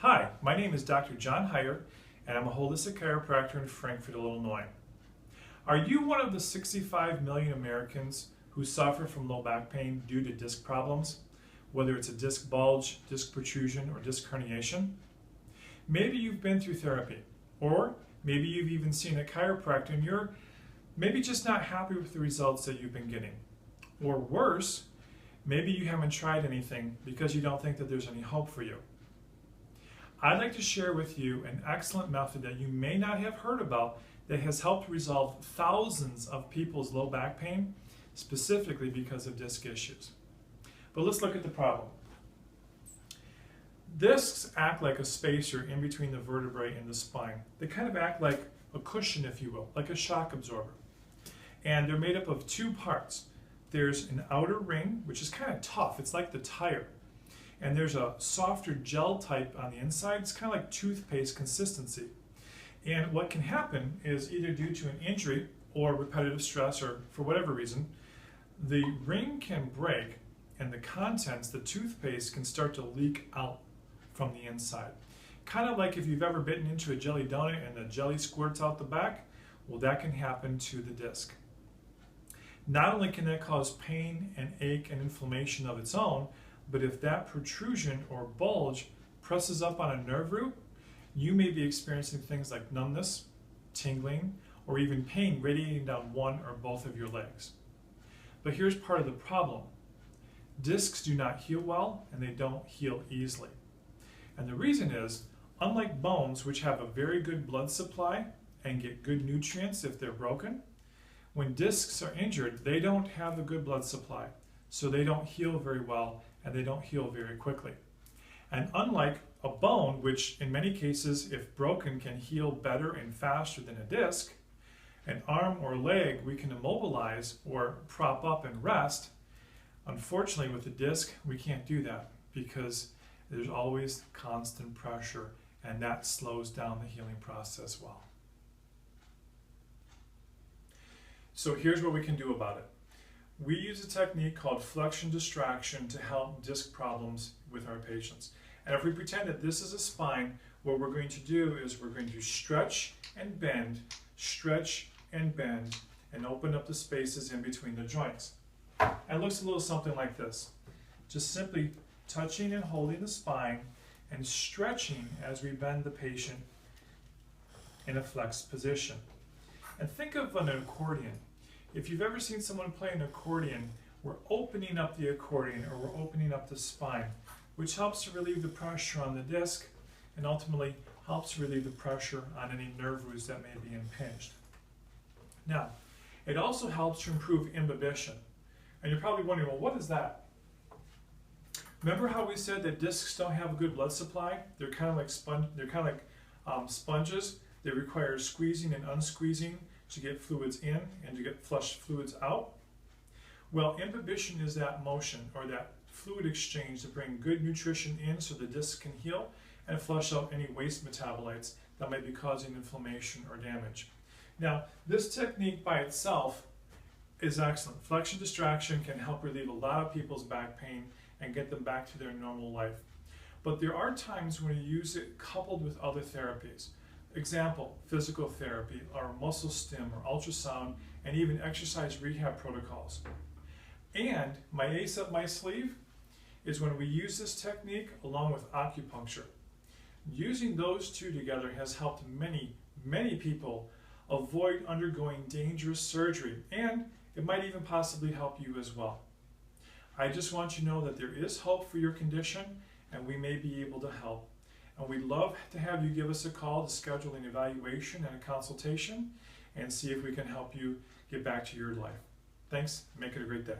Hi, my name is Dr. Jon K, and I'm a holistic chiropractor in Frankfort, Illinois. Are you one of the 65 million Americans who suffer from low back pain due to disc problems, whether it's a disc bulge, disc protrusion, or disc herniation? Maybe you've been through therapy, or maybe you've even seen a chiropractor and you're maybe just not happy with the results that you've been getting. Or worse, maybe you haven't tried anything because you don't think that there's any hope for you. I'd like to share with you an excellent method that you may not have heard about that has helped resolve thousands of people's low back pain, specifically because of disc issues. But let's look at the problem. Discs act like a spacer in between the vertebrae and the spine. They kind of act like a cushion, if you will, like a shock absorber. And they're made up of two parts. There's an outer ring, which is kind of tough. It's like the tire. And there's a softer gel type on the inside. It's kind of like toothpaste consistency. And what can happen is either due to an injury or repetitive stress or for whatever reason, the ring can break and the contents, the toothpaste, can start to leak out from the inside. Kind of like if you've ever bitten into a jelly donut and the jelly squirts out the back, well, that can happen to the disc. Not only can that cause pain and ache and inflammation of its own, but if that protrusion or bulge presses up on a nerve root, you may be experiencing things like numbness, tingling, or even pain radiating down one or both of your legs. But here's part of the problem. Discs do not heal well, and they don't heal easily. And the reason is, unlike bones, which have a very good blood supply and get good nutrients if they're broken, when discs are injured, they don't have a good blood supply, so they don't heal very well and they don't heal very quickly. And unlike a bone, which in many cases, if broken, can heal better and faster than a disc, an arm or leg we can immobilize or prop up and rest. Unfortunately, with the disc, we can't do that because there's always constant pressure, and that slows down the healing process well. So here's what we can do about it. We use a technique called flexion distraction to help disc problems with our patients. And if we pretend that this is a spine, what we're going to do is we're going to stretch and bend, and open up the spaces in between the joints. And it looks a little something like this. Just simply touching and holding the spine and stretching as we bend the patient in a flexed position. And think of an accordion. If you've ever seen someone play an accordion, we're opening up the accordion or we're opening up the spine, which helps to relieve the pressure on the disc and ultimately helps relieve the pressure on any nerve roots that may be impinged. Now, it also helps to improve imbibition. And you're probably wondering, well, what is that? Remember how we said that discs don't have a good blood supply? They're kind of like sponges. They require squeezing and unsqueezing to get fluids in and to get flush fluids out. Well, imbibition is that motion or that fluid exchange to bring good nutrition in so the disc can heal and flush out any waste metabolites that might be causing inflammation or damage. Now, this technique by itself is excellent. Flexion distraction can help relieve a lot of people's back pain and get them back to their normal life. But there are times when you use it coupled with other therapies. Example, physical therapy, or muscle stim, or ultrasound, and even exercise rehab protocols. And my ace up my sleeve is when we use this technique along with acupuncture. Using those two together has helped many, many people avoid undergoing dangerous surgery, and it might even possibly help you as well. I just want you to know that there is hope for your condition, and we may be able to help. And we'd love to have you give us a call to schedule an evaluation and a consultation and see if we can help you get back to your life. Thanks. Make it a great day.